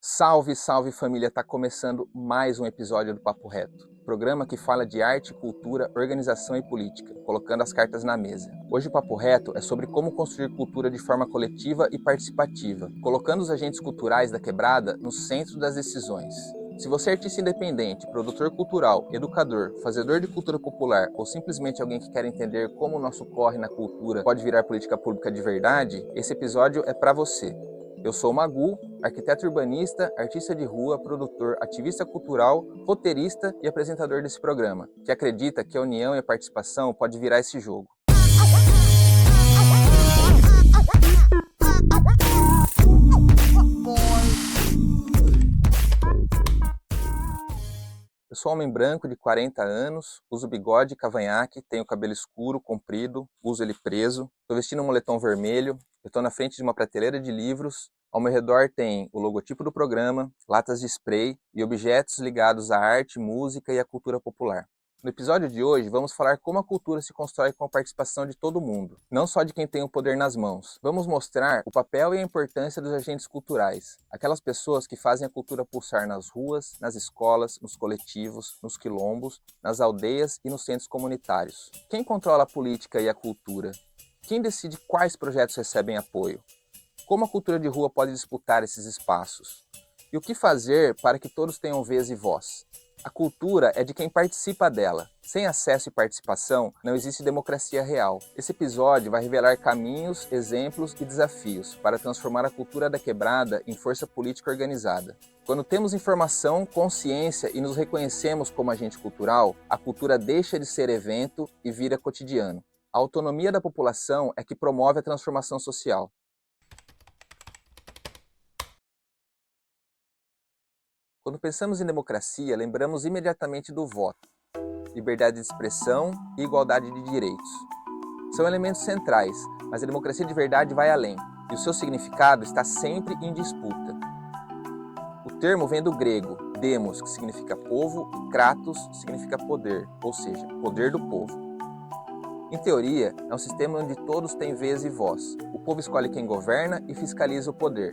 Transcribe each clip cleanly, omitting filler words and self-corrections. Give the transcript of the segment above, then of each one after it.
Salve, salve família! Tá começando mais um episódio do Papo Reto, programa que fala de arte, cultura, organização e política, colocando as cartas na mesa. Hoje o Papo Reto é sobre como construir cultura de forma coletiva e participativa, colocando os agentes culturais da quebrada no centro das decisões. Se você é artista independente, produtor cultural, educador, fazedor de cultura popular ou simplesmente alguém que quer entender como o nosso corre na cultura pode virar política pública de verdade, esse episódio é para você. Eu sou o Magu, arquiteto urbanista, artista de rua, produtor, ativista cultural, roteirista e apresentador desse programa, que acredita que a união e a participação pode virar esse jogo. Eu sou um homem branco de 40 anos, uso bigode e cavanhaque, tenho cabelo escuro, comprido, uso ele preso, estou vestindo um moletom vermelho, eu estou na frente de uma prateleira de livros, ao meu redor tem o logotipo do programa, latas de spray e objetos ligados à arte, música e à cultura popular. No episódio de hoje, vamos falar como a cultura se constrói com a participação de todo mundo, não só de quem tem o poder nas mãos. Vamos mostrar o papel e a importância dos agentes culturais, aquelas pessoas que fazem a cultura pulsar nas ruas, nas escolas, nos coletivos, nos quilombos, nas aldeias e nos centros comunitários. Quem controla a política e a cultura? Quem decide quais projetos recebem apoio? Como a cultura de rua pode disputar esses espaços? E o que fazer para que todos tenham vez e voz? A cultura é de quem participa dela. Sem acesso e participação, não existe democracia real. Esse episódio vai revelar caminhos, exemplos e desafios para transformar a cultura da quebrada em força política organizada. Quando temos informação, consciência e nos reconhecemos como agente cultural, a cultura deixa de ser evento e vira cotidiano. A autonomia da população é que promove a transformação social. Quando pensamos em democracia, lembramos imediatamente do voto, liberdade de expressão e igualdade de direitos. São elementos centrais, mas a democracia de verdade vai além, e o seu significado está sempre em disputa. O termo vem do grego, demos, que significa povo, e kratos, que significa poder, ou seja, poder do povo. Em teoria, é um sistema onde todos têm vez e voz. O povo escolhe quem governa e fiscaliza o poder.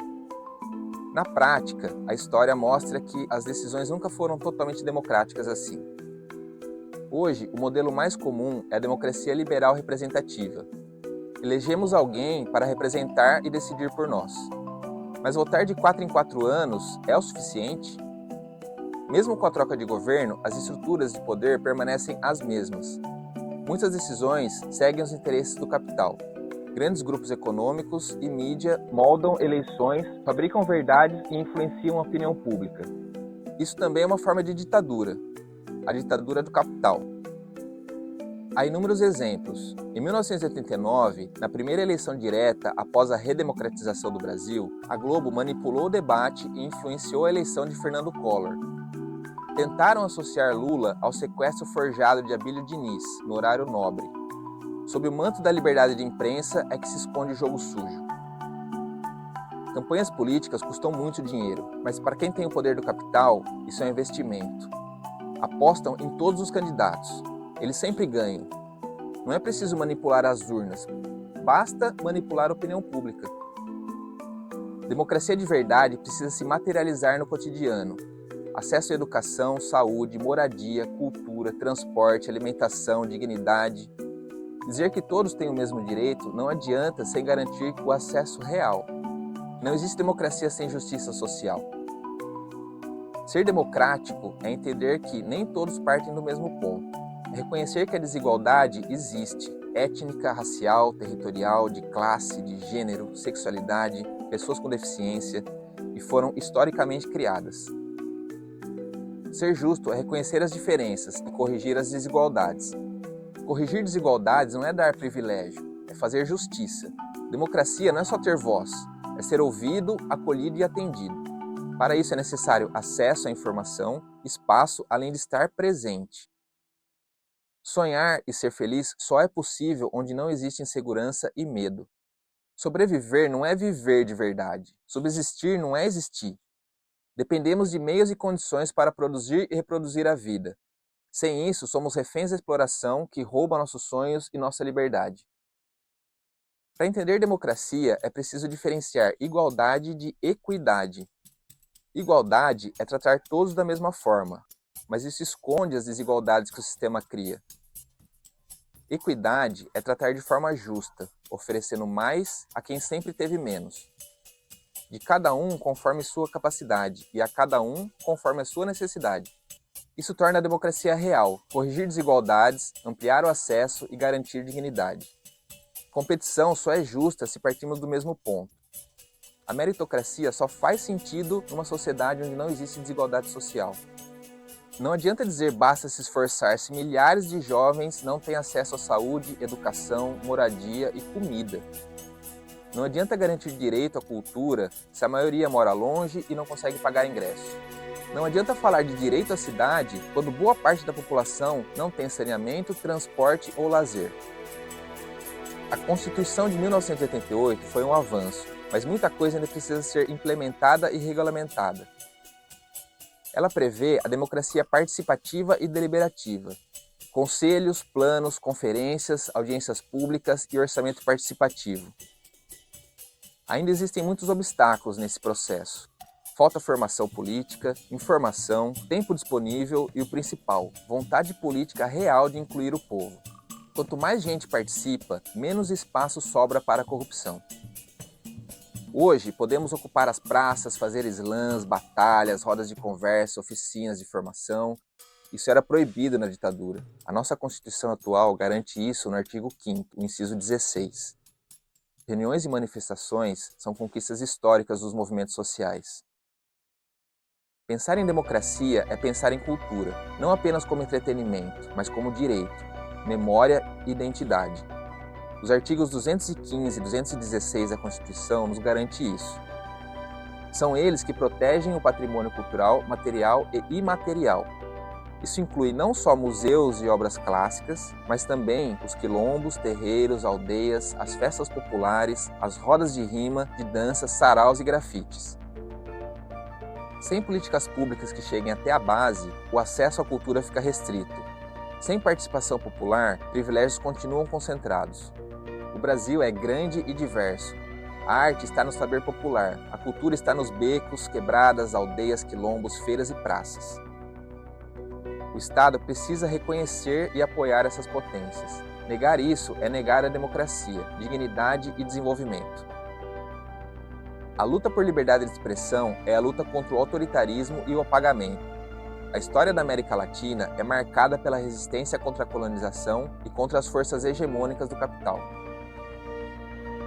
Na prática, a história mostra que as decisões nunca foram totalmente democráticas assim. Hoje, o modelo mais comum é a democracia liberal representativa. Elegemos alguém para representar e decidir por nós. Mas votar de 4 em 4 anos é o suficiente? Mesmo com a troca de governo, as estruturas de poder permanecem as mesmas. Muitas decisões seguem os interesses do capital. Grandes grupos econômicos e mídia moldam eleições, fabricam verdades e influenciam a opinião pública. Isso também é uma forma de ditadura, a ditadura do capital. Há inúmeros exemplos. Em 1989, na primeira eleição direta após a redemocratização do Brasil, a Globo manipulou o debate e influenciou a eleição de Fernando Collor. Tentaram associar Lula ao sequestro forjado de Abílio Diniz, no horário nobre. Sob o manto da liberdade de imprensa é que se esconde o jogo sujo. Campanhas políticas custam muito dinheiro, mas para quem tem o poder do capital, isso é um investimento. Apostam em todos os candidatos. Eles sempre ganham. Não é preciso manipular as urnas, basta manipular a opinião pública. Democracia de verdade precisa se materializar no cotidiano. Acesso à educação, saúde, moradia, cultura, transporte, alimentação, dignidade. Dizer que todos têm o mesmo direito não adianta sem garantir o acesso real. Não existe democracia sem justiça social. Ser democrático é entender que nem todos partem do mesmo ponto. É reconhecer que a desigualdade existe, étnica, racial, territorial, de classe, de gênero, sexualidade, pessoas com deficiência, e foram historicamente criadas. Ser justo é reconhecer as diferenças e corrigir as desigualdades. Corrigir desigualdades não é dar privilégio, é fazer justiça. Democracia não é só ter voz, é ser ouvido, acolhido e atendido. Para isso é necessário acesso à informação, espaço, além de estar presente. Sonhar e ser feliz só é possível onde não existe insegurança e medo. Sobreviver não é viver de verdade. Subsistir não é existir. Dependemos de meios e condições para produzir e reproduzir a vida. Sem isso, somos reféns da exploração que rouba nossos sonhos e nossa liberdade. Para entender democracia, é preciso diferenciar igualdade de equidade. Igualdade é tratar todos da mesma forma, mas isso esconde as desigualdades que o sistema cria. Equidade é tratar de forma justa, oferecendo mais a quem sempre teve menos. De cada um conforme sua capacidade e a cada um conforme a sua necessidade. Isso torna a democracia real, corrigir desigualdades, ampliar o acesso e garantir dignidade. Competição só é justa se partimos do mesmo ponto. A meritocracia só faz sentido numa sociedade onde não existe desigualdade social. Não adianta dizer basta se esforçar se milhares de jovens não têm acesso à saúde, educação, moradia e comida. Não adianta garantir direito à cultura se a maioria mora longe e não consegue pagar ingresso. Não adianta falar de direito à cidade quando boa parte da população não tem saneamento, transporte ou lazer. A Constituição de 1988 foi um avanço, mas muita coisa ainda precisa ser implementada e regulamentada. Ela prevê a democracia participativa e deliberativa, conselhos, planos, conferências, audiências públicas e orçamento participativo. Ainda existem muitos obstáculos nesse processo. Falta formação política, informação, tempo disponível e o principal, vontade política real de incluir o povo. Quanto mais gente participa, menos espaço sobra para a corrupção. Hoje, podemos ocupar as praças, fazer slams, batalhas, rodas de conversa, oficinas de formação. Isso era proibido na ditadura. A nossa Constituição atual garante isso no artigo 5º, o inciso 16. Reuniões e manifestações são conquistas históricas dos movimentos sociais. Pensar em democracia é pensar em cultura, não apenas como entretenimento, mas como direito, memória e identidade. Os artigos 215 e 216 da Constituição nos garantem isso. São eles que protegem o patrimônio cultural, material e imaterial. Isso inclui não só museus e obras clássicas, mas também os quilombos, terreiros, aldeias, as festas populares, as rodas de rima, de dança, saraus e grafites. Sem políticas públicas que cheguem até a base, o acesso à cultura fica restrito. Sem participação popular, privilégios continuam concentrados. O Brasil é grande e diverso. A arte está no saber popular, a cultura está nos becos, quebradas, aldeias, quilombos, feiras e praças. O Estado precisa reconhecer e apoiar essas potências. Negar isso é negar a democracia, dignidade e desenvolvimento. A luta por liberdade de expressão é a luta contra o autoritarismo e o apagamento. A história da América Latina é marcada pela resistência contra a colonização e contra as forças hegemônicas do capital.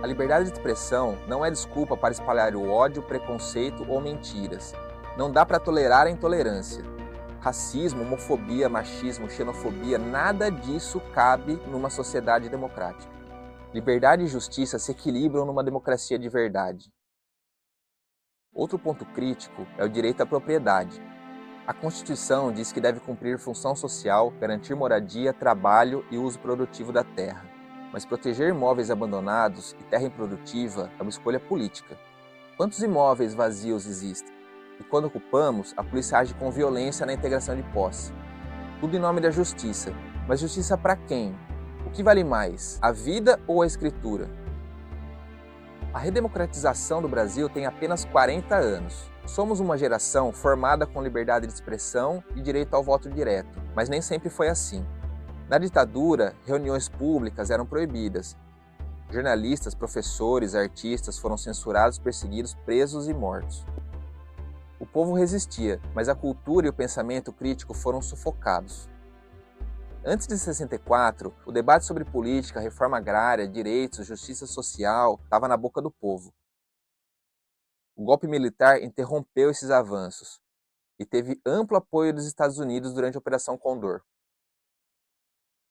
A liberdade de expressão não é desculpa para espalhar o ódio, preconceito ou mentiras. Não dá para tolerar a intolerância. Racismo, homofobia, machismo, xenofobia, nada disso cabe numa sociedade democrática. Liberdade e justiça se equilibram numa democracia de verdade. Outro ponto crítico é o direito à propriedade. A Constituição diz que deve cumprir função social, garantir moradia, trabalho e uso produtivo da terra. Mas proteger imóveis abandonados e terra improdutiva é uma escolha política. Quantos imóveis vazios existem? E quando ocupamos, a polícia age com violência na integração de posse. Tudo em nome da justiça. Mas justiça para quem? O que vale mais, a vida ou a escritura? A redemocratização do Brasil tem apenas 40 anos. Somos uma geração formada com liberdade de expressão e direito ao voto direto, mas nem sempre foi assim. Na ditadura, reuniões públicas eram proibidas. Jornalistas, professores, artistas foram censurados, perseguidos, presos e mortos. O povo resistia, mas a cultura e o pensamento crítico foram sufocados. Antes de 64, o debate sobre política, reforma agrária, direitos, justiça social estava na boca do povo. O golpe militar interrompeu esses avanços e teve amplo apoio dos Estados Unidos durante a Operação Condor.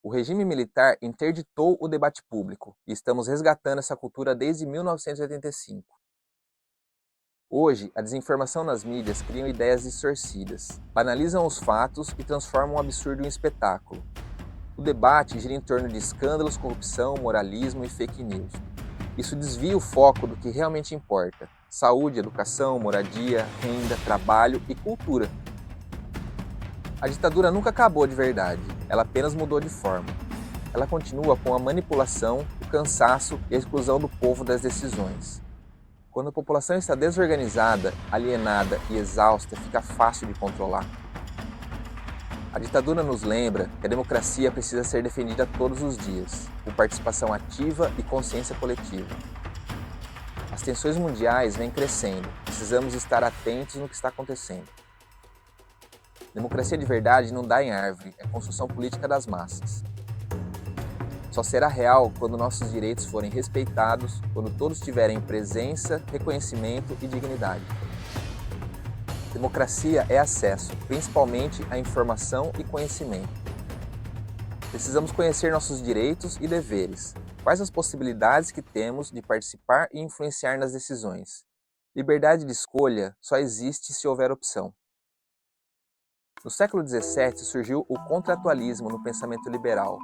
O regime militar interditou o debate público e estamos resgatando essa cultura desde 1985. Hoje, a desinformação nas mídias cria ideias distorcidas, banalizam os fatos e transformam o absurdo em espetáculo. O debate gira em torno de escândalos, corrupção, moralismo e fake news. Isso desvia o foco do que realmente importa: saúde, educação, moradia, renda, trabalho e cultura. A ditadura nunca acabou de verdade, ela apenas mudou de forma. Ela continua com a manipulação, o cansaço e a exclusão do povo das decisões. Quando a população está desorganizada, alienada e exausta, fica fácil de controlar. A ditadura nos lembra que a democracia precisa ser defendida todos os dias, com participação ativa e consciência coletiva. As tensões mundiais vêm crescendo, precisamos estar atentos no que está acontecendo. Democracia de verdade não dá em árvore, é construção política das massas. Só será real quando nossos direitos forem respeitados, quando todos tiverem presença, reconhecimento e dignidade. Democracia é acesso, principalmente à informação e conhecimento. Precisamos conhecer nossos direitos e deveres, quais as possibilidades que temos de participar e influenciar nas decisões. Liberdade de escolha só existe se houver opção. No século XVII surgiu o contratualismo no pensamento liberal.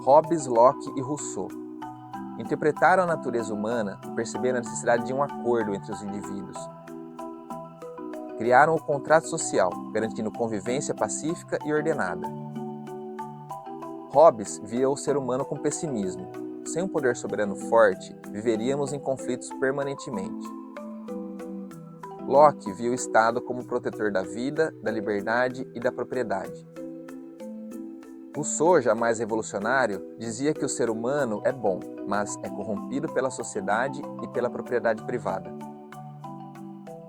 Hobbes, Locke e Rousseau interpretaram a natureza humana e perceberam a necessidade de um acordo entre os indivíduos. Criaram o contrato social, garantindo convivência pacífica e ordenada. Hobbes via o ser humano com pessimismo. Sem um poder soberano forte, viveríamos em conflitos permanentemente. Locke via o Estado como protetor da vida, da liberdade e da propriedade. Rousseau, já mais revolucionário, dizia que o ser humano é bom, mas é corrompido pela sociedade e pela propriedade privada.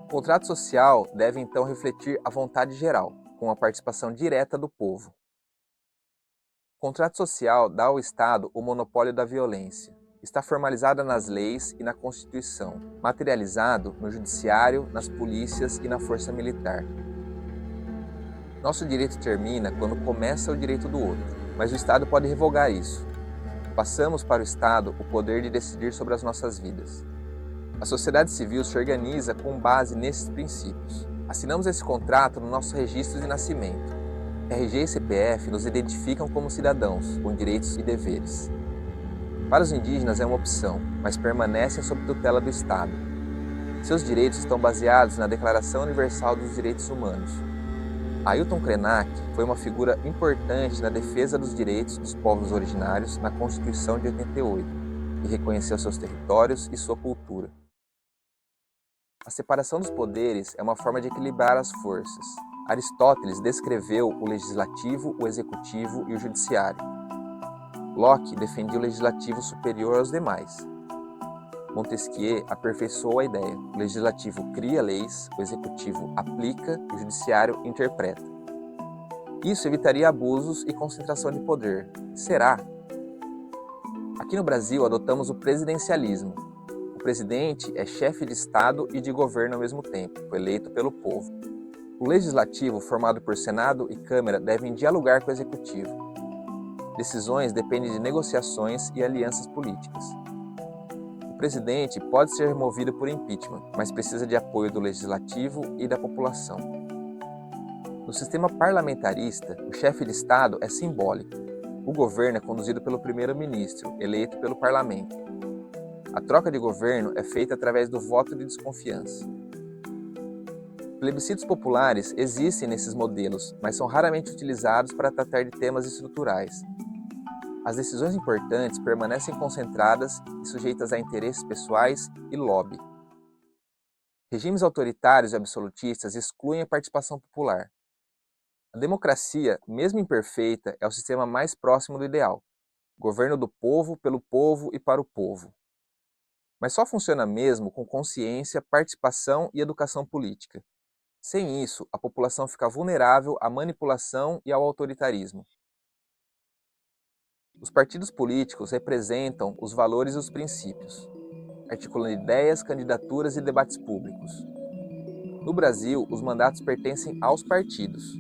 O contrato social deve então refletir a vontade geral, com a participação direta do povo. O contrato social dá ao Estado o monopólio da violência. Está formalizada nas leis e na Constituição, materializado no judiciário, nas polícias e na força militar. Nosso direito termina quando começa o direito do outro, mas o Estado pode revogar isso. Passamos para o Estado o poder de decidir sobre as nossas vidas. A sociedade civil se organiza com base nesses princípios. Assinamos esse contrato no nosso registro de nascimento. RG e CPF nos identificam como cidadãos, com direitos e deveres. Para os indígenas é uma opção, mas permanecem sob tutela do Estado. Seus direitos estão baseados na Declaração Universal dos Direitos Humanos. Ailton Krenak foi uma figura importante na defesa dos direitos dos povos originários na Constituição de 88 e reconheceu seus territórios e sua cultura. A separação dos poderes é uma forma de equilibrar as forças. Aristóteles descreveu o legislativo, o executivo e o judiciário. Locke defendia o legislativo superior aos demais. Montesquieu aperfeiçoou a ideia. O legislativo cria leis, o executivo aplica e o judiciário interpreta. Isso evitaria abusos e concentração de poder. Será? Aqui no Brasil adotamos o presidencialismo. O presidente é chefe de Estado e de governo ao mesmo tempo, eleito pelo povo. O legislativo, formado por Senado e Câmara, devem dialogar com o executivo. Decisões dependem de negociações e alianças políticas. O presidente pode ser removido por impeachment, mas precisa de apoio do legislativo e da população. No sistema parlamentarista, o chefe de Estado é simbólico. O governo é conduzido pelo primeiro-ministro, eleito pelo parlamento. A troca de governo é feita através do voto de desconfiança. Plebiscitos populares existem nesses modelos, mas são raramente utilizados para tratar de temas estruturais. As decisões importantes permanecem concentradas e sujeitas a interesses pessoais e lobby. Regimes autoritários e absolutistas excluem a participação popular. A democracia, mesmo imperfeita, é o sistema mais próximo do ideal. Governo do povo, pelo povo e para o povo. Mas só funciona mesmo com consciência, participação e educação política. Sem isso, a população fica vulnerável à manipulação e ao autoritarismo. Os partidos políticos representam os valores e os princípios, articulando ideias, candidaturas e debates públicos. No Brasil, os mandatos pertencem aos partidos,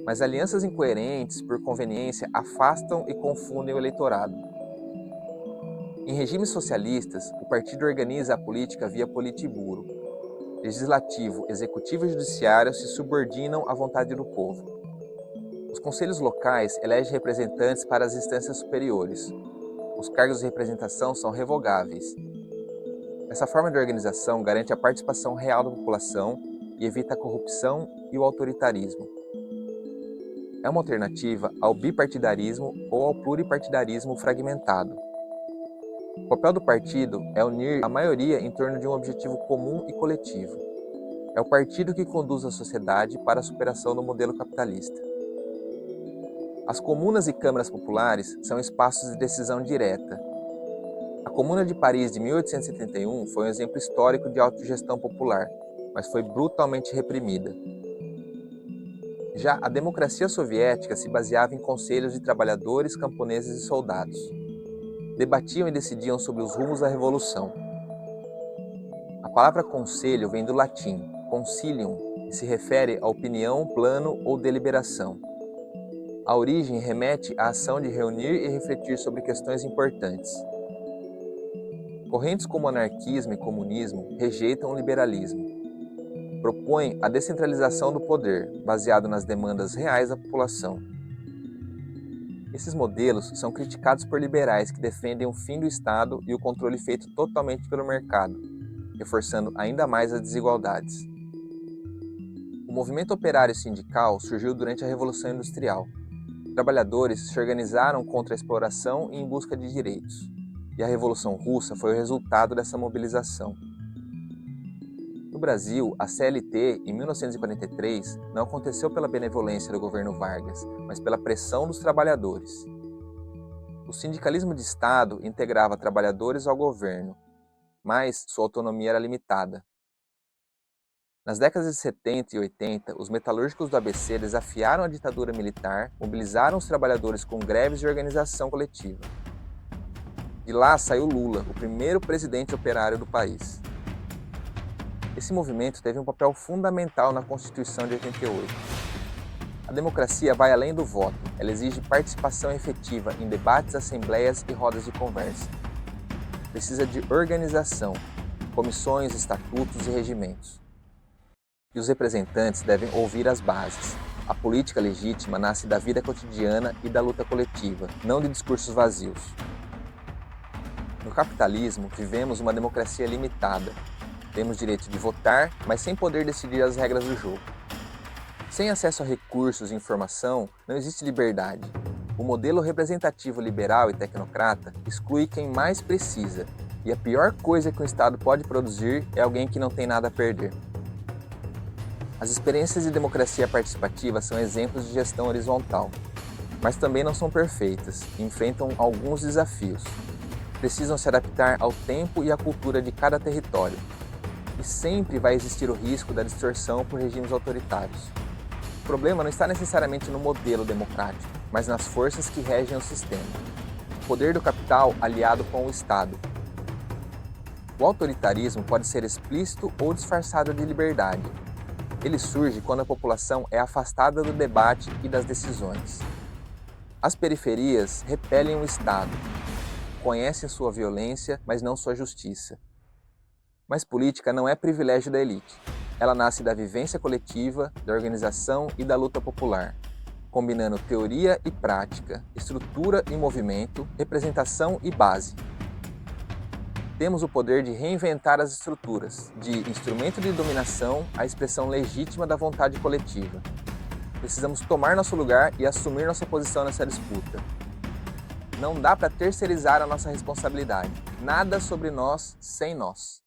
mas alianças incoerentes, por conveniência, afastam e confundem o eleitorado. Em regimes socialistas, o partido organiza a política via politburo. Legislativo, executivo e judiciário se subordinam à vontade do povo. Os conselhos locais elegem representantes para as instâncias superiores. Os cargos de representação são revogáveis. Essa forma de organização garante a participação real da população e evita a corrupção e o autoritarismo. É uma alternativa ao bipartidarismo ou ao pluripartidarismo fragmentado. papel do partido é unir a maioria em torno de um objetivo comum e coletivo. É o partido que conduz a sociedade para a superação do modelo capitalista. As comunas e câmaras populares são espaços de decisão direta. A Comuna de Paris de 1831 foi um exemplo histórico de autogestão popular, mas foi brutalmente reprimida. Já a democracia soviética se baseava em conselhos de trabalhadores, camponeses e soldados. Debatiam e decidiam sobre os rumos da revolução. A palavra conselho vem do latim, concilium, e se refere à opinião, plano ou deliberação. A origem remete à ação de reunir e refletir sobre questões importantes. Correntes como anarquismo e comunismo rejeitam o liberalismo. Propõem a descentralização do poder, baseado nas demandas reais da população. Esses modelos são criticados por liberais que defendem o fim do Estado e o controle feito totalmente pelo mercado, reforçando ainda mais as desigualdades. O movimento operário sindical surgiu durante a Revolução Industrial. Trabalhadores se organizaram contra a exploração e em busca de direitos, e a Revolução Russa foi o resultado dessa mobilização. No Brasil, a CLT, em 1943, não aconteceu pela benevolência do governo Vargas, mas pela pressão dos trabalhadores. O sindicalismo de Estado integrava trabalhadores ao governo, mas sua autonomia era limitada. Nas décadas de 70 e 80, os metalúrgicos do ABC desafiaram a ditadura militar, mobilizaram os trabalhadores com greves de organização coletiva. De lá saiu Lula, o primeiro presidente operário do país. Esse movimento teve um papel fundamental na Constituição de 88. A democracia vai além do voto, ela exige participação efetiva em debates, assembleias e rodas de conversa. Precisa de organização, comissões, estatutos e regimentos. E os representantes devem ouvir as bases. A política legítima nasce da vida cotidiana e da luta coletiva, não de discursos vazios. No capitalismo, vivemos uma democracia limitada. Temos direito de votar, mas sem poder decidir as regras do jogo. Sem acesso a recursos e informação, não existe liberdade. O modelo representativo liberal e tecnocrata exclui quem mais precisa, e a pior coisa que um Estado pode produzir é alguém que não tem nada a perder. As experiências de democracia participativa são exemplos de gestão horizontal, mas também não são perfeitas e enfrentam alguns desafios. Precisam se adaptar ao tempo e à cultura de cada território. E sempre vai existir o risco da distorção por regimes autoritários. O problema não está necessariamente no modelo democrático, mas nas forças que regem o sistema. O poder do capital aliado com o Estado. O autoritarismo pode ser explícito ou disfarçado de liberdade. Ele surge quando a população é afastada do debate e das decisões. As periferias repelem o Estado, conhecem sua violência, mas não sua justiça. Mas política não é privilégio da elite. Ela nasce da vivência coletiva, da organização e da luta popular, combinando teoria e prática, estrutura e movimento, representação e base. Temos o poder de reinventar as estruturas, de instrumento de dominação à expressão legítima da vontade coletiva. Precisamos tomar nosso lugar e assumir nossa posição nessa disputa. Não dá para terceirizar a nossa responsabilidade. Nada sobre nós sem nós.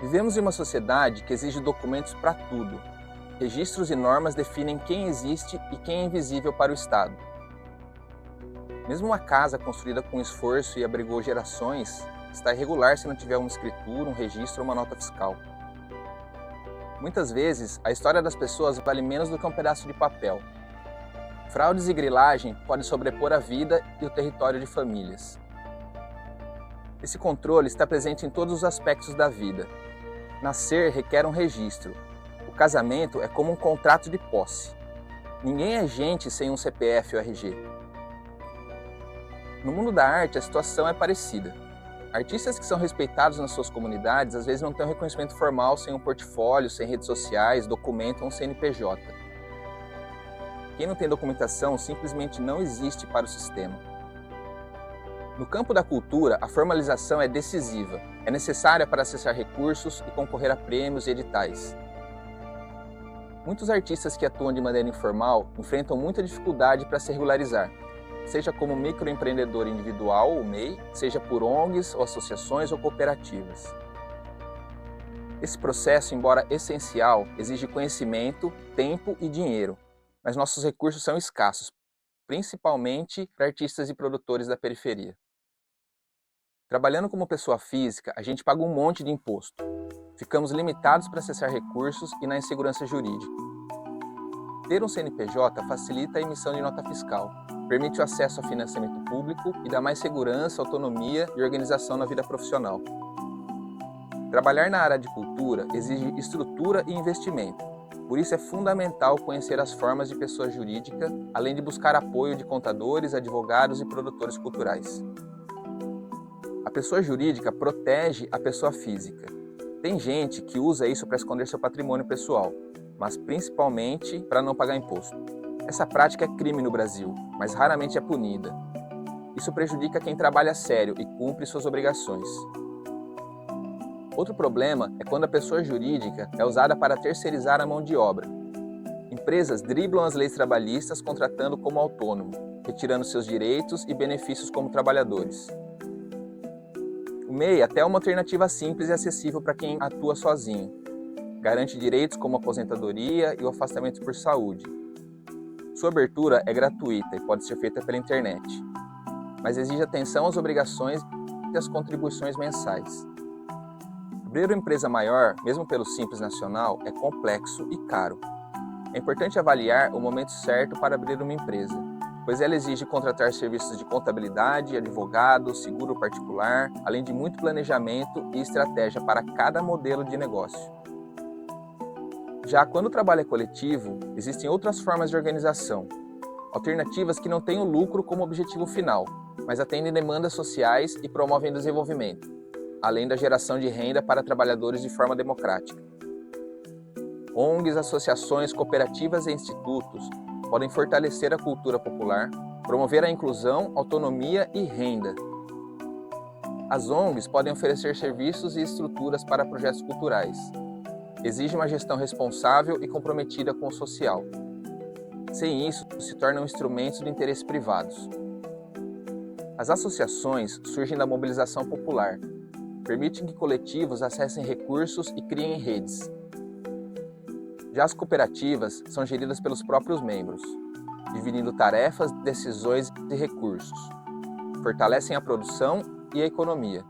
Vivemos em uma sociedade que exige documentos para tudo. Registros e normas definem quem existe e quem é invisível para o Estado. Mesmo uma casa construída com esforço e abrigou gerações, está irregular se não tiver uma escritura, um registro ou uma nota fiscal. Muitas vezes, a história das pessoas vale menos do que um pedaço de papel. Fraudes e grilagem podem sobrepor a vida e o território de famílias. Esse controle está presente em todos os aspectos da vida. Nascer requer um registro. O casamento é como um contrato de posse. Ninguém é gente sem um CPF ou RG. No mundo da arte, a situação é parecida. Artistas que são respeitados nas suas comunidades às vezes não têm um reconhecimento formal sem um portfólio, sem redes sociais, documento ou um CNPJ. Quem não tem documentação simplesmente não existe para o sistema. No campo da cultura, a formalização é decisiva. É necessária para acessar recursos e concorrer a prêmios e editais. Muitos artistas que atuam de maneira informal enfrentam muita dificuldade para se regularizar, seja como microempreendedor individual, o MEI, seja por ONGs ou associações ou cooperativas. Esse processo, embora essencial, exige conhecimento, tempo e dinheiro, mas nossos recursos são escassos, principalmente para artistas e produtores da periferia. Trabalhando como pessoa física, a gente paga um monte de imposto. Ficamos limitados para acessar recursos e na insegurança jurídica. Ter um CNPJ facilita a emissão de nota fiscal, permite o acesso a financiamento público e dá mais segurança, autonomia e organização na vida profissional. Trabalhar na área de cultura exige estrutura e investimento. Por isso é fundamental conhecer as formas de pessoa jurídica, além de buscar apoio de contadores, advogados e produtores culturais. A pessoa jurídica protege a pessoa física. Tem gente que usa isso para esconder seu patrimônio pessoal, mas principalmente para não pagar imposto. Essa prática é crime no Brasil, mas raramente é punida. Isso prejudica quem trabalha sério e cumpre suas obrigações. Outro problema é quando a pessoa jurídica é usada para terceirizar a mão de obra. Empresas driblam as leis trabalhistas contratando como autônomo, retirando seus direitos e benefícios como trabalhadores. O MEI é até uma alternativa simples e acessível para quem atua sozinho. Garante direitos como aposentadoria e o afastamento por saúde. Sua abertura é gratuita e pode ser feita pela internet, mas exige atenção às obrigações e às contribuições mensais. Abrir uma empresa maior, mesmo pelo Simples Nacional, é complexo e caro. É importante avaliar o momento certo para abrir uma empresa, pois ela exige contratar serviços de contabilidade, advogado, seguro particular, além de muito planejamento e estratégia para cada modelo de negócio. Já quando o trabalho é coletivo, existem outras formas de organização, alternativas que não têm o lucro como objetivo final, mas atendem demandas sociais e promovem desenvolvimento, além da geração de renda para trabalhadores de forma democrática. ONGs, associações, cooperativas e institutos podem fortalecer a cultura popular, promover a inclusão, autonomia e renda. As ONGs podem oferecer serviços e estruturas para projetos culturais. Exige uma gestão responsável e comprometida com o social. Sem isso, se tornam instrumentos de interesse privados. As associações surgem da mobilização popular, permitem que coletivos acessem recursos e criem redes. Já as cooperativas são geridas pelos próprios membros, dividindo tarefas, decisões e recursos. Fortalecem a produção e a economia.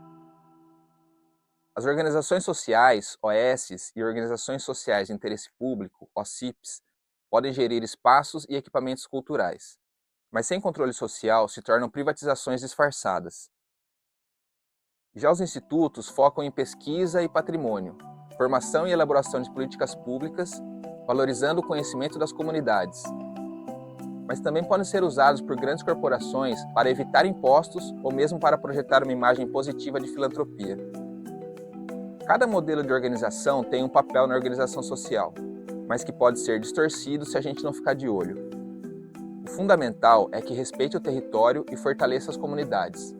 As organizações sociais, OS, e organizações sociais de interesse público, OCIPs, podem gerir espaços e equipamentos culturais, mas sem controle social se tornam privatizações disfarçadas. Já os institutos focam em pesquisa e patrimônio, formação e elaboração de políticas públicas, valorizando o conhecimento das comunidades. Mas também podem ser usados por grandes corporações para evitar impostos ou mesmo para projetar uma imagem positiva de filantropia. Cada modelo de organização tem um papel na organização social, mas que pode ser distorcido se a gente não ficar de olho. O fundamental é que respeite o território e fortaleça as comunidades,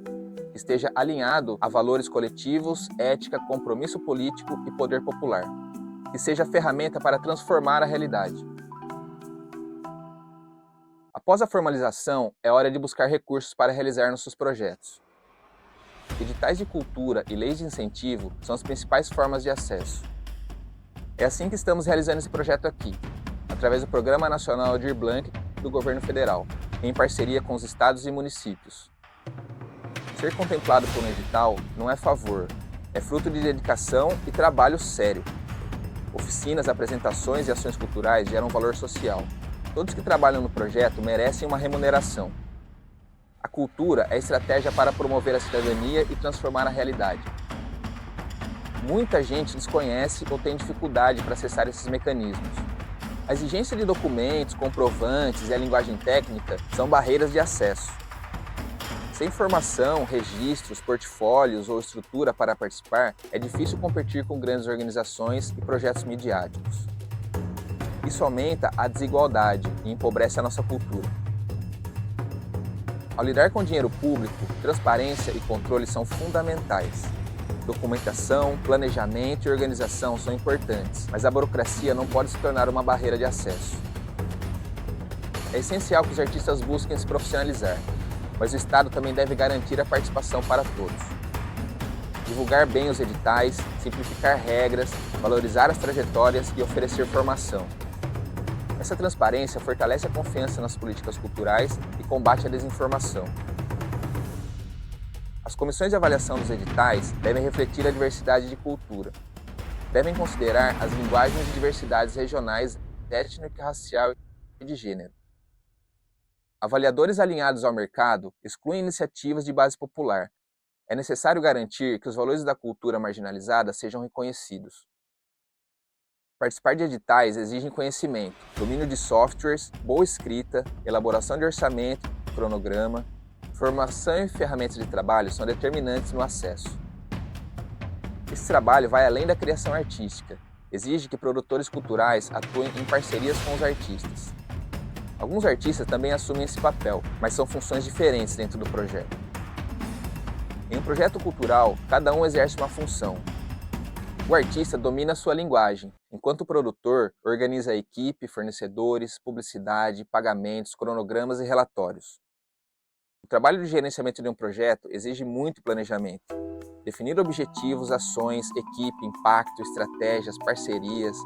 que esteja alinhado a valores coletivos, ética, compromisso político e poder popular, que seja ferramenta para transformar a realidade. Após a formalização, é hora de buscar recursos para realizar nossos projetos. Editais de cultura e leis de incentivo são as principais formas de acesso. É assim que estamos realizando esse projeto aqui, através do Programa Nacional Aldir Blanc do Governo Federal, em parceria com os estados e municípios. Ser contemplado por um edital não é favor, é fruto de dedicação e trabalho sério. Oficinas, apresentações e ações culturais geram valor social. Todos que trabalham no projeto merecem uma remuneração. A cultura é estratégia para promover a cidadania e transformar a realidade. Muita gente desconhece ou tem dificuldade para acessar esses mecanismos. A exigência de documentos, comprovantes e a linguagem técnica são barreiras de acesso. Sem formação, registros, portfólios ou estrutura para participar, é difícil competir com grandes organizações e projetos midiáticos. Isso aumenta a desigualdade e empobrece a nossa cultura. Ao lidar com dinheiro público, transparência e controle são fundamentais. Documentação, planejamento e organização são importantes, mas a burocracia não pode se tornar uma barreira de acesso. É essencial que os artistas busquem se profissionalizar, mas o Estado também deve garantir a participação para todos. Divulgar bem os editais, simplificar regras, valorizar as trajetórias e oferecer formação. Essa transparência fortalece a confiança nas políticas culturais e combate a desinformação. As comissões de avaliação dos editais devem refletir a diversidade de cultura. Devem considerar as linguagens de diversidades regionais, étnica, racial e de gênero. Avaliadores alinhados ao mercado excluem iniciativas de base popular. É necessário garantir que os valores da cultura marginalizada sejam reconhecidos. Participar de editais exige conhecimento, domínio de softwares, boa escrita, elaboração de orçamento, cronograma. Formação e ferramentas de trabalho são determinantes no acesso. Esse trabalho vai além da criação artística. Exige que produtores culturais atuem em parcerias com os artistas. Alguns artistas também assumem esse papel, mas são funções diferentes dentro do projeto. Em um projeto cultural, cada um exerce uma função. O artista domina a sua linguagem, enquanto o produtor organiza a equipe, fornecedores, publicidade, pagamentos, cronogramas e relatórios. O trabalho de gerenciamento de um projeto exige muito planejamento. Definir objetivos, ações, equipe, impacto, estratégias, parcerias.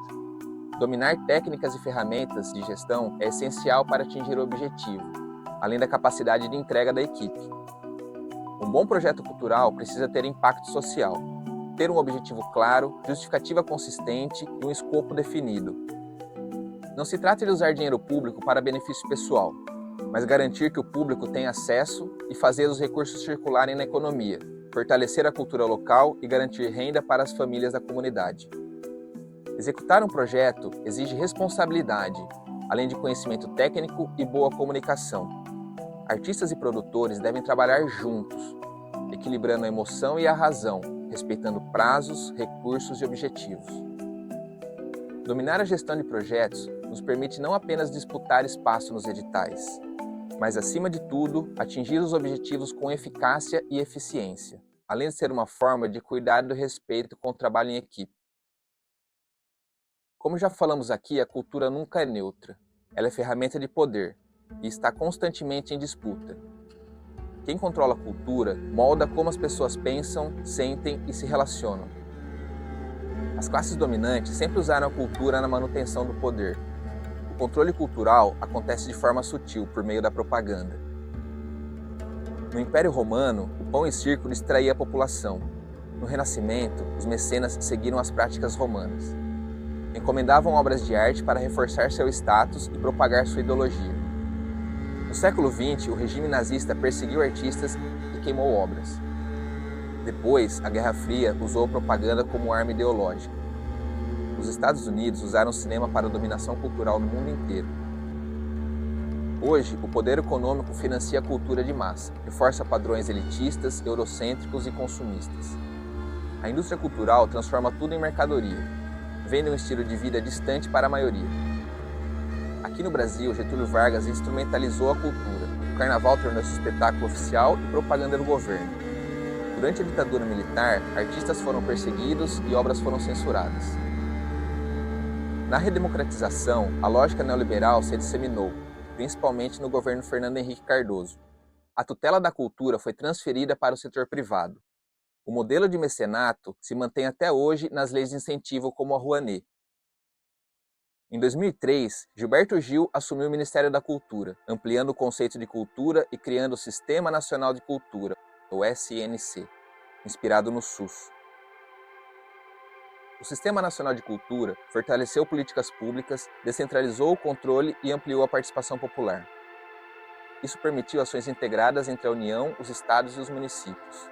Dominar técnicas e ferramentas de gestão é essencial para atingir o objetivo, além da capacidade de entrega da equipe. Um bom projeto cultural precisa ter impacto social, ter um objetivo claro, justificativa consistente e um escopo definido. Não se trata de usar dinheiro público para benefício pessoal, mas garantir que o público tenha acesso e fazer os recursos circularem na economia, fortalecer a cultura local e garantir renda para as famílias da comunidade. Executar um projeto exige responsabilidade, além de conhecimento técnico e boa comunicação. Artistas e produtores devem trabalhar juntos, equilibrando a emoção e a razão, respeitando prazos, recursos e objetivos. Dominar a gestão de projetos nos permite não apenas disputar espaço nos editais, mas, acima de tudo, atingir os objetivos com eficácia e eficiência, além de ser uma forma de cuidar do respeito com o trabalho em equipe. Como já falamos aqui, a cultura nunca é neutra. Ela é ferramenta de poder e está constantemente em disputa. Quem controla a cultura molda como as pessoas pensam, sentem e se relacionam. As classes dominantes sempre usaram a cultura na manutenção do poder. O controle cultural acontece de forma sutil, por meio da propaganda. No Império Romano, o pão e circo distraía a população. No Renascimento, os mecenas seguiram as práticas romanas. Encomendavam obras de arte para reforçar seu status e propagar sua ideologia. No século XX, o regime nazista perseguiu artistas e queimou obras. Depois, a Guerra Fria usou a propaganda como arma ideológica. Os Estados Unidos usaram o cinema para a dominação cultural no mundo inteiro. Hoje, o poder econômico financia a cultura de massa, reforça padrões elitistas, eurocêntricos e consumistas. A indústria cultural transforma tudo em mercadoria, vende um estilo de vida distante para a maioria. Aqui no Brasil, Getúlio Vargas instrumentalizou a cultura. O carnaval tornou-se espetáculo oficial e propaganda do governo. Durante a ditadura militar, artistas foram perseguidos e obras foram censuradas. Na redemocratização, a lógica neoliberal se disseminou, principalmente no governo Fernando Henrique Cardoso. A tutela da cultura foi transferida para o setor privado. O modelo de mecenato se mantém até hoje nas leis de incentivo como a Rouanet. Em 2003, Gilberto Gil assumiu o Ministério da Cultura, ampliando o conceito de cultura e criando o Sistema Nacional de Cultura, o SNC, inspirado no SUS. O Sistema Nacional de Cultura fortaleceu políticas públicas, descentralizou o controle e ampliou a participação popular. Isso permitiu ações integradas entre a União, os estados e os municípios.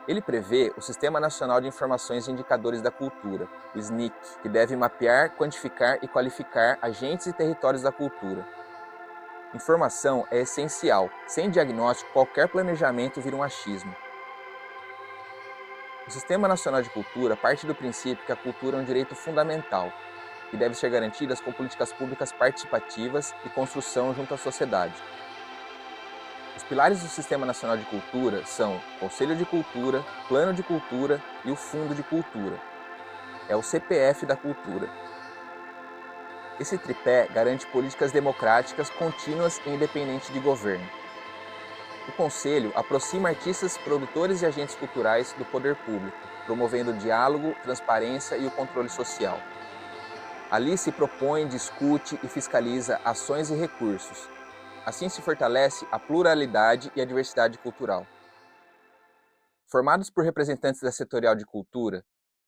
Ele prevê o Sistema Nacional de Informações e Indicadores da Cultura, o SNIC, que deve mapear, quantificar e qualificar agentes e territórios da cultura. Informação é essencial. Sem diagnóstico, qualquer planejamento vira um achismo. O Sistema Nacional de Cultura parte do princípio que a cultura é um direito fundamental, que deve ser garantida com políticas públicas participativas e construção junto à sociedade. Os pilares do Sistema Nacional de Cultura são Conselho de Cultura, Plano de Cultura e o Fundo de Cultura. É o CPF da cultura. Esse tripé garante políticas democráticas contínuas e independentes de governo. O Conselho aproxima artistas, produtores e agentes culturais do poder público, promovendo o diálogo, transparência e o controle social. Ali se propõe, discute e fiscaliza ações e recursos. Assim se fortalece a pluralidade e a diversidade cultural. Formados por representantes da Setorial de Cultura,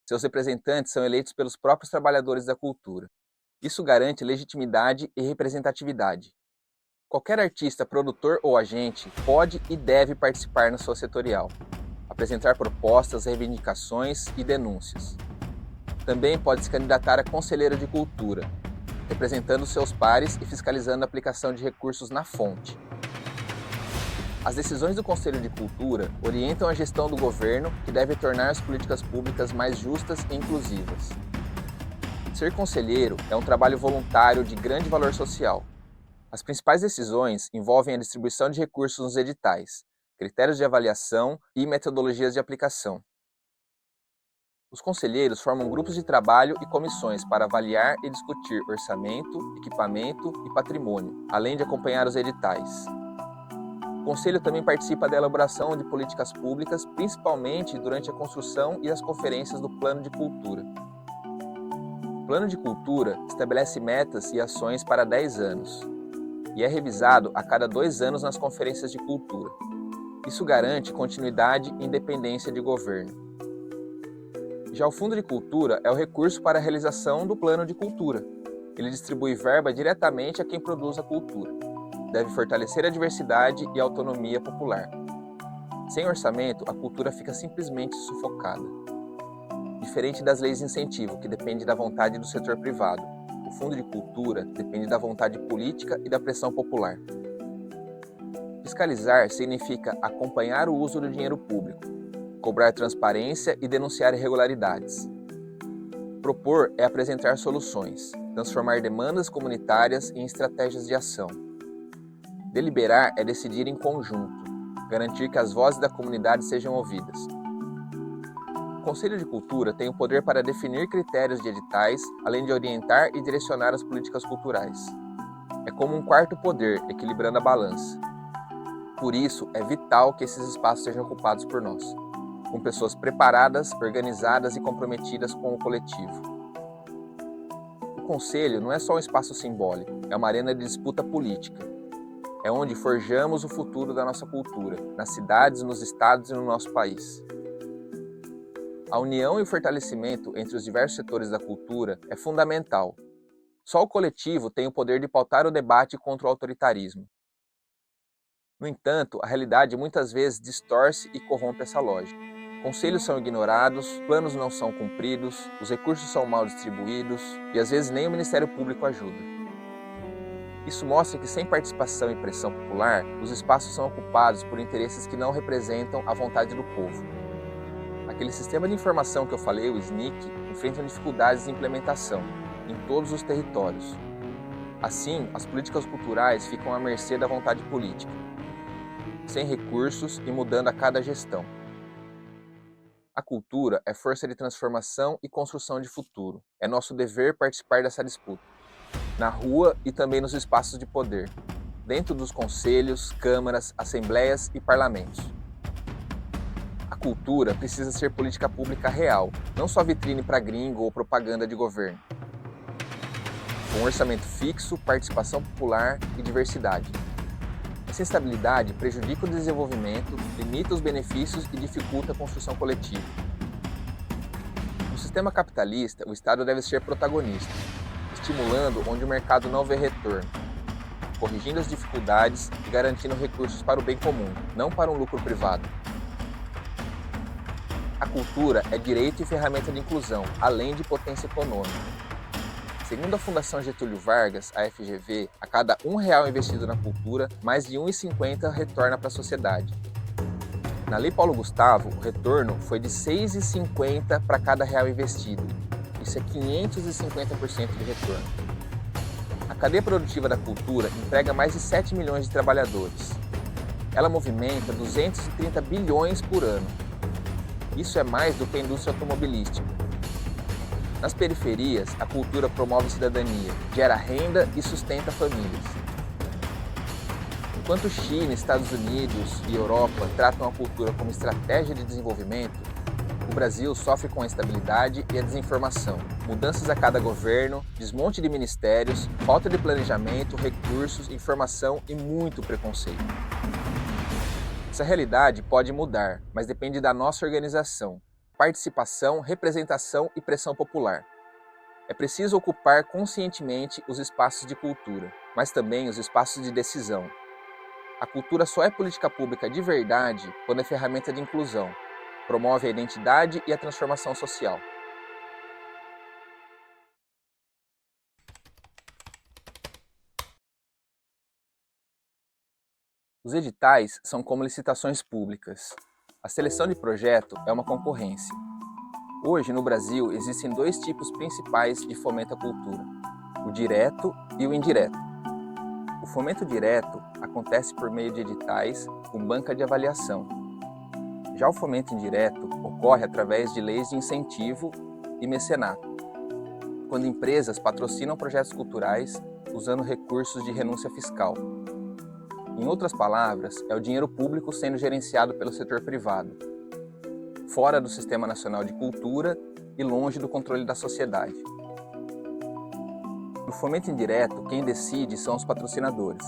seus representantes são eleitos pelos próprios trabalhadores da cultura. Isso garante legitimidade e representatividade. Qualquer artista, produtor ou agente pode e deve participar na sua setorial, apresentar propostas, reivindicações e denúncias. Também pode se candidatar a conselheiro de cultura, representando seus pares e fiscalizando a aplicação de recursos na fonte. As decisões do Conselho de Cultura orientam a gestão do governo, que deve tornar as políticas públicas mais justas e inclusivas. Ser conselheiro é um trabalho voluntário de grande valor social. As principais decisões envolvem a distribuição de recursos nos editais, critérios de avaliação e metodologias de aplicação. Os conselheiros formam grupos de trabalho e comissões para avaliar e discutir orçamento, equipamento e patrimônio, além de acompanhar os editais. O Conselho também participa da elaboração de políticas públicas, principalmente durante a construção e as conferências do Plano de Cultura. O Plano de Cultura estabelece metas e ações para 10 anos e é revisado a cada 2 anos nas conferências de cultura. Isso garante continuidade e independência de governo. Já o Fundo de Cultura é o recurso para a realização do Plano de Cultura. Ele distribui verba diretamente a quem produz a cultura. Deve fortalecer a diversidade e a autonomia popular. Sem orçamento, a cultura fica simplesmente sufocada. Diferente das leis de incentivo, que depende da vontade do setor privado, o Fundo de Cultura depende da vontade política e da pressão popular. Fiscalizar significa acompanhar o uso do dinheiro público, cobrar transparência e denunciar irregularidades. Propor é apresentar soluções, transformar demandas comunitárias em estratégias de ação. Deliberar é decidir em conjunto, garantir que as vozes da comunidade sejam ouvidas. O Conselho de Cultura tem o poder para definir critérios de editais, além de orientar e direcionar as políticas culturais. É como um quarto poder, equilibrando a balança. Por isso, é vital que esses espaços sejam ocupados por nós, com pessoas preparadas, organizadas e comprometidas com o coletivo. O Conselho não é só um espaço simbólico, é uma arena de disputa política. É onde forjamos o futuro da nossa cultura, nas cidades, nos estados e no nosso país. A união e o fortalecimento entre os diversos setores da cultura é fundamental. Só o coletivo tem o poder de pautar o debate contra o autoritarismo. No entanto, a realidade muitas vezes distorce e corrompe essa lógica. Conselhos são ignorados, planos não são cumpridos, os recursos são mal distribuídos e às vezes nem o Ministério Público ajuda. Isso mostra que sem participação e pressão popular, os espaços são ocupados por interesses que não representam a vontade do povo. Aquele sistema de informação que eu falei, o SNIC, enfrenta dificuldades de implementação em todos os territórios. Assim, as políticas culturais ficam à mercê da vontade política, sem recursos e mudando a cada gestão. A cultura é força de transformação e construção de futuro. É nosso dever participar dessa disputa, na rua e também nos espaços de poder, dentro dos conselhos, câmaras, assembleias e parlamentos. A cultura precisa ser política pública real, não só vitrine para gringo ou propaganda de governo. Com orçamento fixo, participação popular e diversidade. Essa instabilidade prejudica o desenvolvimento, limita os benefícios e dificulta a construção coletiva. No sistema capitalista, o Estado deve ser protagonista, estimulando onde o mercado não vê retorno, corrigindo as dificuldades e garantindo recursos para o bem comum, não para um lucro privado. A cultura é direito e ferramenta de inclusão, além de potência econômica. Segundo a Fundação Getúlio Vargas, a FGV, a cada R$1 investido na cultura, mais de R$ 1,50 retorna para a sociedade. Na Lei Paulo Gustavo, o retorno foi de R$ 6,50 para cada R$1 investido. Isso é 550% de retorno. A cadeia produtiva da cultura emprega mais de 7 milhões de trabalhadores. ela movimenta 230 bilhões por ano. Isso é mais do que a indústria automobilística. Nas periferias, a cultura promove cidadania, gera renda e sustenta famílias. Enquanto China, Estados Unidos e Europa tratam a cultura como estratégia de desenvolvimento, o Brasil sofre com a instabilidade e a desinformação, mudanças a cada governo, desmonte de ministérios, falta de planejamento, recursos, informação e muito preconceito. Essa realidade pode mudar, mas depende da nossa organização, participação, representação e pressão popular. É preciso ocupar conscientemente os espaços de cultura, mas também os espaços de decisão. A cultura só é política pública de verdade quando é ferramenta de inclusão, promove a identidade e a transformação social. Os editais são como licitações públicas. A seleção de projeto é uma concorrência. Hoje, no Brasil, existem dois tipos principais de fomento à cultura: o direto e o indireto. O fomento direto acontece por meio de editais com banca de avaliação. Já o fomento indireto ocorre através de leis de incentivo e mecenato, quando empresas patrocinam projetos culturais usando recursos de renúncia fiscal. Em outras palavras, é o dinheiro público sendo gerenciado pelo setor privado, fora do Sistema Nacional de Cultura e longe do controle da sociedade. No fomento indireto, quem decide são os patrocinadores.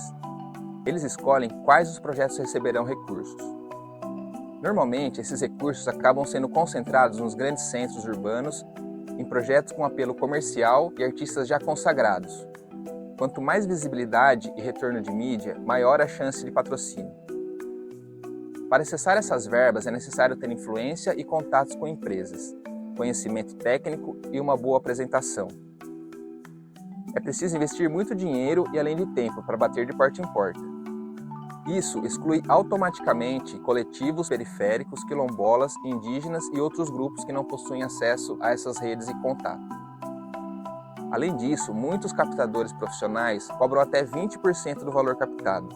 Eles escolhem quais os projetos receberão recursos. Normalmente, esses recursos acabam sendo concentrados nos grandes centros urbanos, em projetos com apelo comercial e artistas já consagrados. Quanto mais visibilidade e retorno de mídia, maior a chance de patrocínio. Para acessar essas verbas é necessário ter influência e contatos com empresas, conhecimento técnico e uma boa apresentação. É preciso investir muito dinheiro e além de tempo para bater de porta em porta. Isso exclui automaticamente coletivos periféricos, quilombolas, indígenas e outros grupos que não possuem acesso a essas redes e contato. Além disso, muitos captadores profissionais cobram até 20% do valor captado.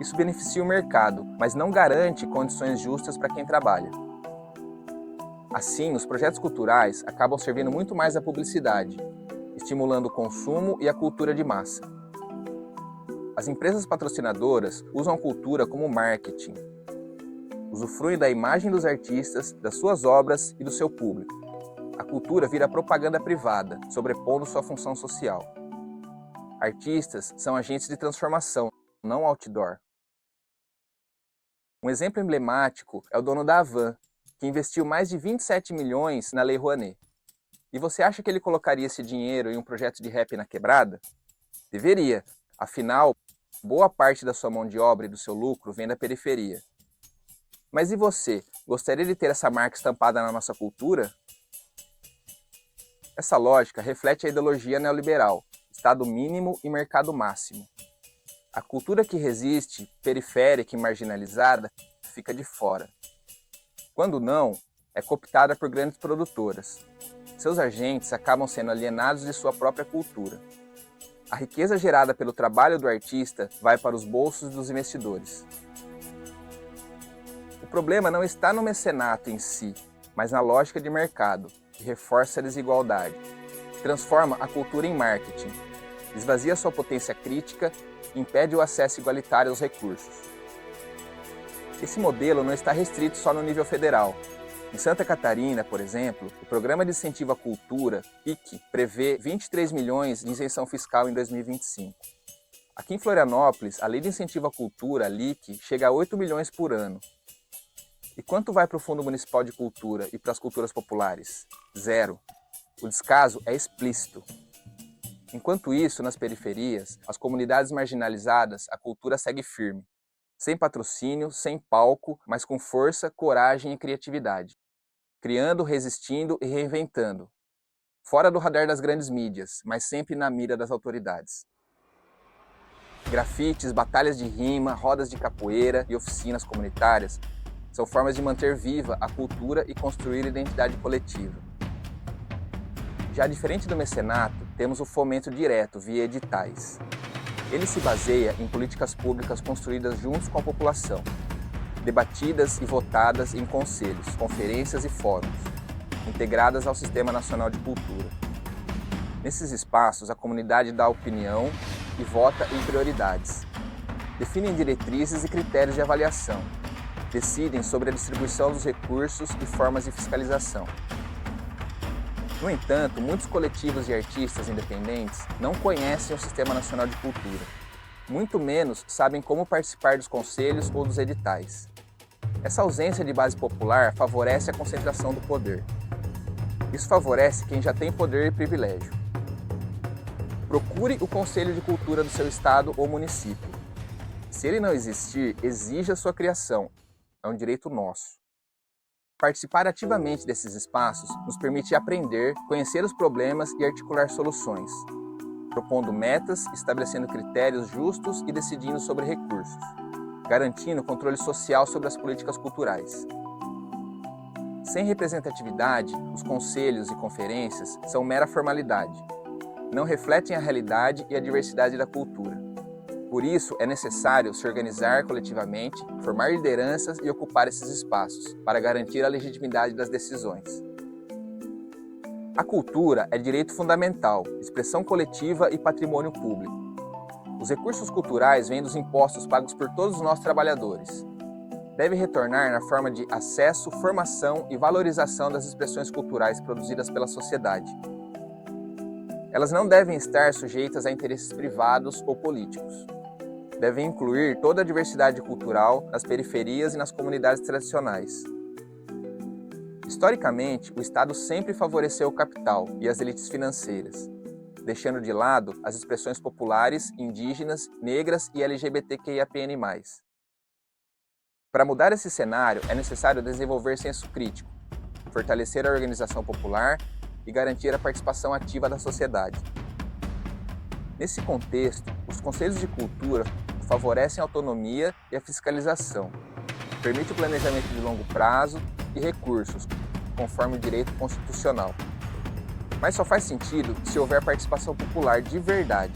Isso beneficia o mercado, mas não garante condições justas para quem trabalha. Assim, os projetos culturais acabam servindo muito mais à publicidade, estimulando o consumo e a cultura de massa. As empresas patrocinadoras usam a cultura como marketing. Usufruem da imagem dos artistas, das suas obras e do seu público. A cultura vira propaganda privada, sobrepondo sua função social. Artistas são agentes de transformação, não outdoor. Um exemplo emblemático é o dono da Havan, que investiu mais de 27 milhões na Lei Rouanet. E você acha que ele colocaria esse dinheiro em um projeto de rap na quebrada? Deveria, afinal, boa parte da sua mão de obra e do seu lucro vem da periferia. Mas e você, gostaria de ter essa marca estampada na nossa cultura? Essa lógica reflete a ideologia neoliberal, Estado mínimo e mercado máximo. A cultura que resiste, periférica e marginalizada, fica de fora. Quando não, é cooptada por grandes produtoras. Seus agentes acabam sendo alienados de sua própria cultura. A riqueza gerada pelo trabalho do artista vai para os bolsos dos investidores. O problema não está no mecenato em si, mas na lógica de mercado, que reforça a desigualdade, transforma a cultura em marketing, esvazia sua potência crítica e impede o acesso igualitário aos recursos. Esse modelo não está restrito só no nível federal. Em Santa Catarina, por exemplo, o Programa de Incentivo à Cultura, PIC, prevê 23 milhões de isenção fiscal em 2025. Aqui em Florianópolis, a Lei de Incentivo à Cultura, a LIC, chega a 8 milhões por ano. E quanto vai para o Fundo Municipal de Cultura e para as culturas populares? Zero. O descaso é explícito. Enquanto isso, nas periferias, as comunidades marginalizadas, a cultura segue firme. Sem patrocínio, sem palco, mas com força, coragem e criatividade. Criando, resistindo e reinventando. Fora do radar das grandes mídias, mas sempre na mira das autoridades. Grafites, batalhas de rima, rodas de capoeira e oficinas comunitárias são formas de manter viva a cultura e construir identidade coletiva. Já diferente do mecenato, temos o fomento direto via editais. Ele se baseia em políticas públicas construídas juntos com a população, debatidas e votadas em conselhos, conferências e fóruns, integradas ao Sistema Nacional de Cultura. Nesses espaços, a comunidade dá opinião e vota em prioridades. Definem diretrizes e critérios de avaliação. Decidem sobre a distribuição dos recursos e formas de fiscalização. No entanto, muitos coletivos e artistas independentes não conhecem o Sistema Nacional de Cultura. Muito menos sabem como participar dos conselhos ou dos editais. Essa ausência de base popular favorece a concentração do poder. Isso favorece quem já tem poder e privilégio. Procure o Conselho de Cultura do seu estado ou município. Se ele não existir, exija sua criação. É um direito nosso. Participar ativamente desses espaços nos permite aprender, conhecer os problemas e articular soluções, propondo metas, estabelecendo critérios justos e decidindo sobre recursos, garantindo controle social sobre as políticas culturais. Sem representatividade, os conselhos e conferências são mera formalidade. Não refletem a realidade e a diversidade da cultura. Por isso, é necessário se organizar coletivamente, formar lideranças e ocupar esses espaços, para garantir a legitimidade das decisões. A cultura é direito fundamental, expressão coletiva e patrimônio público. Os recursos culturais vêm dos impostos pagos por todos nós trabalhadores. Deve retornar na forma de acesso, formação e valorização das expressões culturais produzidas pela sociedade. Elas não devem estar sujeitas a interesses privados ou políticos. Devem incluir toda a diversidade cultural nas periferias e nas comunidades tradicionais. Historicamente, o Estado sempre favoreceu o capital e as elites financeiras, deixando de lado as expressões populares, indígenas, negras e LGBTQIAPN+. Para mudar esse cenário, é necessário desenvolver senso crítico, fortalecer a organização popular e garantir a participação ativa da sociedade. Nesse contexto, os conselhos de cultura favorecem a autonomia e a fiscalização, permite o planejamento de longo prazo e recursos, conforme o direito constitucional. Mas só faz sentido se houver participação popular de verdade.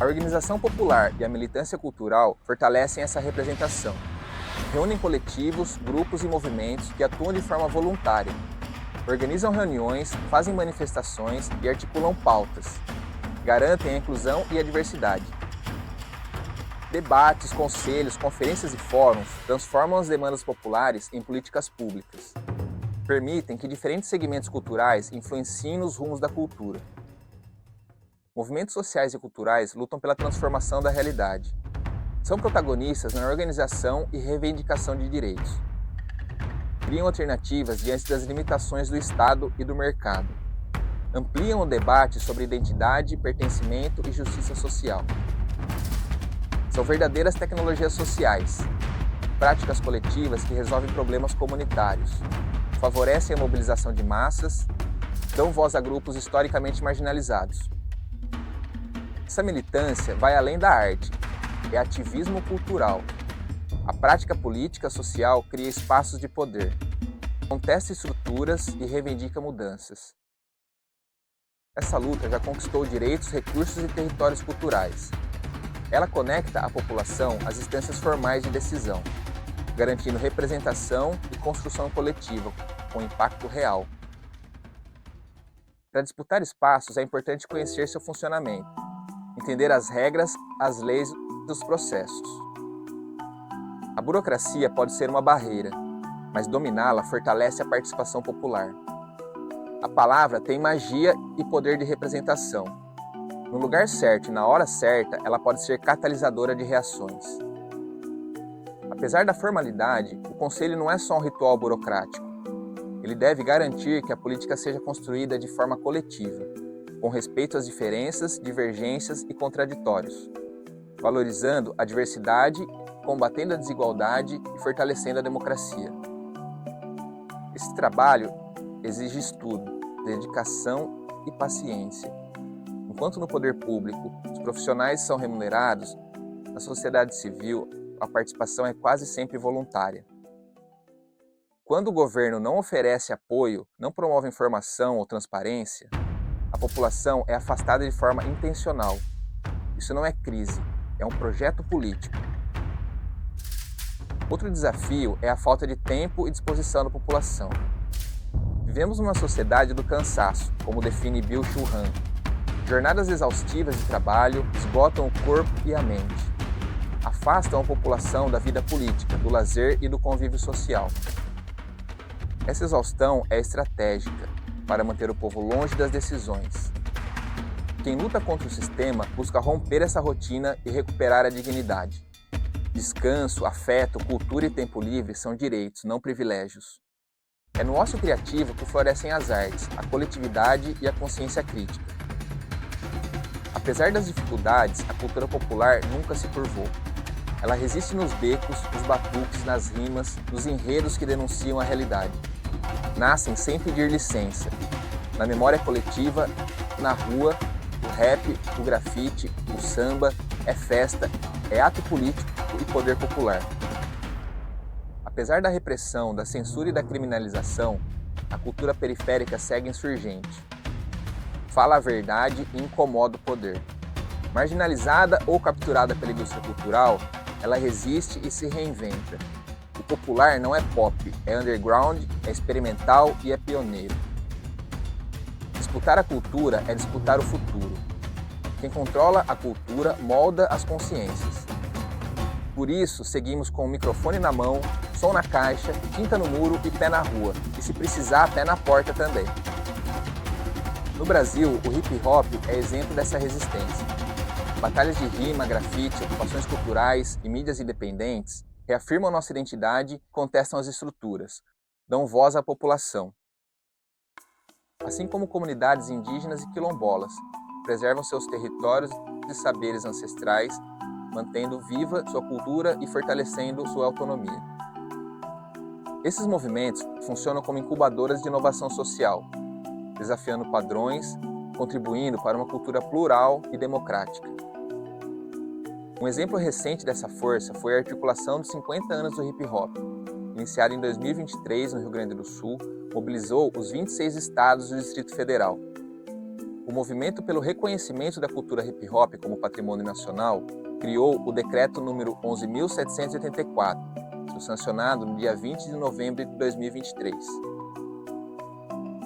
A organização popular e a militância cultural fortalecem essa representação. Reúnem coletivos, grupos e movimentos que atuam de forma voluntária, organizam reuniões, fazem manifestações e articulam pautas. Garantem a inclusão e a diversidade. Debates, conselhos, conferências e fóruns transformam as demandas populares em políticas públicas. Permitem que diferentes segmentos culturais influenciem nos rumos da cultura. Movimentos sociais e culturais lutam pela transformação da realidade. São protagonistas na organização e reivindicação de direitos. Criam alternativas diante das limitações do Estado e do mercado. Ampliam o debate sobre identidade, pertencimento e justiça social. São verdadeiras tecnologias sociais, práticas coletivas que resolvem problemas comunitários, favorecem a mobilização de massas, dão voz a grupos historicamente marginalizados. Essa militância vai além da arte, é ativismo cultural. A prática política social cria espaços de poder, contesta estruturas e reivindica mudanças. Essa luta já conquistou direitos, recursos e territórios culturais. Ela conecta a população às instâncias formais de decisão, garantindo representação e construção coletiva, com impacto real. Para disputar espaços, é importante conhecer seu funcionamento, entender as regras, as leis e os processos. A burocracia pode ser uma barreira, mas dominá-la fortalece a participação popular. A palavra tem magia e poder de representação. No lugar certo e na hora certa, ela pode ser catalisadora de reações. Apesar da formalidade, o conselho não é só um ritual burocrático. Ele deve garantir que a política seja construída de forma coletiva, com respeito às diferenças, divergências e contraditórios, valorizando a diversidade, combatendo a desigualdade e fortalecendo a democracia. Esse trabalho exige estudo, dedicação e paciência. Enquanto no poder público os profissionais são remunerados, na sociedade civil a participação é quase sempre voluntária. Quando o governo não oferece apoio, não promove informação ou transparência, a população é afastada de forma intencional. Isso não é crise, é um projeto político. Outro desafio é a falta de tempo e disposição da população. Vivemos numa sociedade do cansaço, como define Byung-Chul Han. Jornadas exaustivas de trabalho esgotam o corpo e a mente. Afastam a população da vida política, do lazer e do convívio social. Essa exaustão é estratégica para manter o povo longe das decisões. Quem luta contra o sistema busca romper essa rotina e recuperar a dignidade. Descanso, afeto, cultura e tempo livre são direitos, não privilégios. É no ócio criativo que florescem as artes, a coletividade e a consciência crítica. Apesar das dificuldades, a cultura popular nunca se curvou. Ela resiste nos becos, nos batuques, nas rimas, nos enredos que denunciam a realidade. Nascem sem pedir licença. Na memória coletiva, na rua, o rap, o grafite, o samba, é festa, é ato político e poder popular. Apesar da repressão, da censura e da criminalização, a cultura periférica segue insurgente. Fala a verdade e incomoda o poder. Marginalizada ou capturada pela indústria cultural, ela resiste e se reinventa. O popular não é pop, é underground, é experimental e é pioneiro. Disputar a cultura é disputar o futuro. Quem controla a cultura molda as consciências. Por isso, seguimos com o microfone na mão, som na caixa, tinta no muro e pé na rua. E se precisar, pé na porta também. No Brasil, o hip hop é exemplo dessa resistência. Batalhas de rima, grafite, ocupações culturais e mídias independentes reafirmam nossa identidade, contestam as estruturas, dão voz à população. Assim como comunidades indígenas e quilombolas, preservam seus territórios e saberes ancestrais, mantendo viva sua cultura e fortalecendo sua autonomia. Esses movimentos funcionam como incubadoras de inovação social, desafiando padrões, contribuindo para uma cultura plural e democrática. Um exemplo recente dessa força foi a articulação dos 50 anos do hip hop, iniciada em 2023 no Rio Grande do Sul, mobilizou os 26 estados do Distrito Federal. O movimento pelo reconhecimento da cultura hip hop como patrimônio nacional criou o Decreto número 11.784, sancionado no dia 20 de novembro de 2023.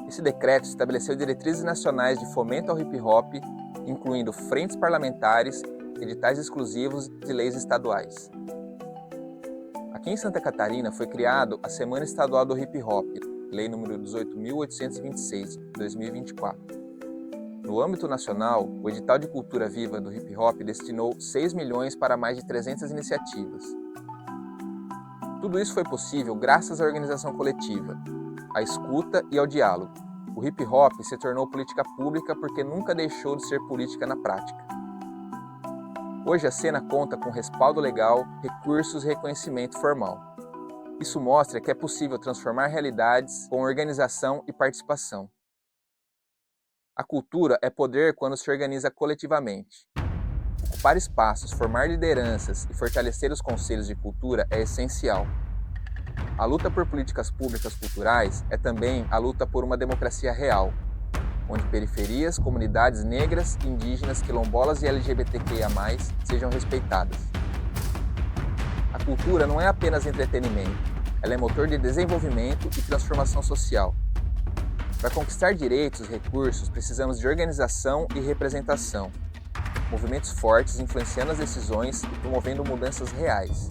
Esse decreto estabeleceu diretrizes nacionais de fomento ao hip hop, incluindo frentes parlamentares, editais exclusivos e leis estaduais. Aqui em Santa Catarina foi criado a Semana Estadual do Hip Hop, Lei nº 18.826, 2024. No âmbito nacional, o edital de cultura viva do hip hop destinou 6 milhões para mais de 300 iniciativas. Tudo isso foi possível graças à organização coletiva, à escuta e ao diálogo. O hip hop se tornou política pública porque nunca deixou de ser política na prática. Hoje a cena conta com respaldo legal, recursos e reconhecimento formal. Isso mostra que é possível transformar realidades com organização e participação. A cultura é poder quando se organiza coletivamente. Ocupar espaços, formar lideranças e fortalecer os conselhos de cultura é essencial. A luta por políticas públicas culturais é também a luta por uma democracia real, onde periferias, comunidades negras, indígenas, quilombolas e LGBTQIA+, sejam respeitadas. A cultura não é apenas entretenimento, ela é motor de desenvolvimento e transformação social. Para conquistar direitos e recursos, precisamos de organização e representação, movimentos fortes influenciando as decisões e promovendo mudanças reais.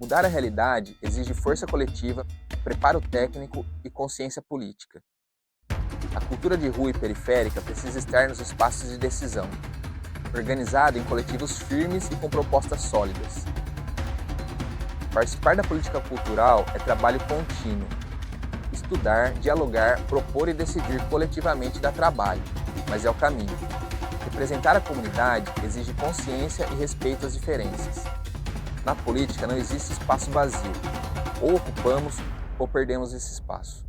Mudar a realidade exige força coletiva, preparo técnico e consciência política. A cultura de rua e periférica precisa estar nos espaços de decisão, organizada em coletivos firmes e com propostas sólidas. Participar da política cultural é trabalho contínuo. Estudar, dialogar, propor e decidir coletivamente dá trabalho, mas é o caminho. Representar a comunidade exige consciência e respeito às diferenças. Na política não existe espaço vazio. Ou ocupamos ou perdemos esse espaço.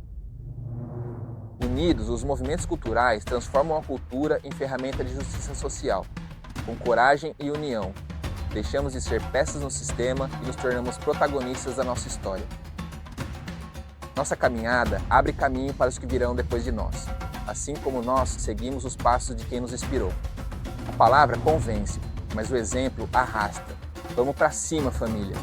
Unidos, os movimentos culturais transformam a cultura em ferramenta de justiça social. Com coragem e união, deixamos de ser peças no sistema e nos tornamos protagonistas da nossa história. Nossa caminhada abre caminho para os que virão depois de nós, assim como nós seguimos os passos de quem nos inspirou. A palavra convence, mas o exemplo arrasta. Vamos pra cima, família!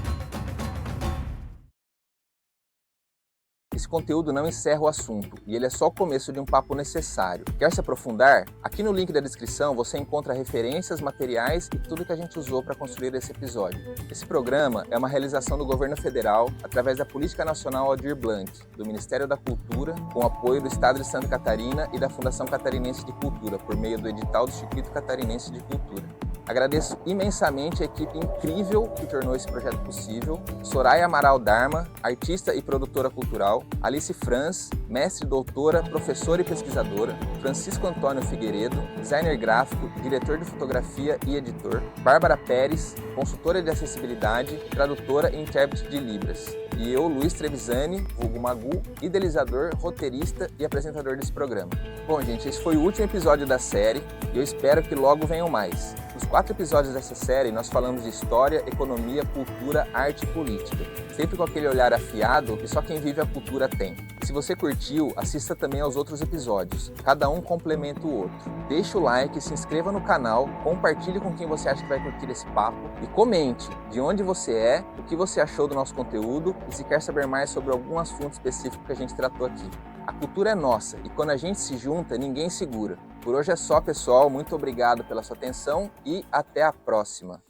Esse conteúdo não encerra o assunto, e ele é só o começo de um papo necessário. Quer se aprofundar? Aqui no link da descrição você encontra referências, materiais e tudo que a gente usou para construir esse episódio. Esse programa é uma realização do Governo Federal através da Política Nacional Aldir Blanc, do Ministério da Cultura, com apoio do Estado de Santa Catarina e da Fundação Catarinense de Cultura, por meio do edital do Circuito Catarinense de Cultura. Agradeço imensamente a equipe incrível que tornou esse projeto possível: Soraya Amaral Dharma, artista e produtora cultural; Alice Franz, mestre, doutora, professora e pesquisadora; Francisco Antônio Figueiredo, designer gráfico, diretor de fotografia e editor; Bárbara Pérez, consultora de acessibilidade, tradutora e intérprete de Libras; e eu, Luiz Trevisani, vulgo Magu, idealizador, roteirista e apresentador desse programa. Bom, gente, esse foi o último episódio da série e eu espero que logo venham mais. Nos 4 episódios dessa série, nós falamos de história, economia, cultura, arte e política, sempre com aquele olhar afiado que só quem vive a cultura tem. Se você curtiu, assista também aos outros episódios, cada um complementa o outro. Deixa o like, se inscreva no canal, compartilhe com quem você acha que vai curtir esse papo e comente de onde você é, o que você achou do nosso conteúdo e se quer saber mais sobre algum assunto específico que a gente tratou aqui. A cultura é nossa e quando a gente se junta, ninguém segura. Por hoje é só, pessoal. Muito obrigado pela sua atenção e até a próxima.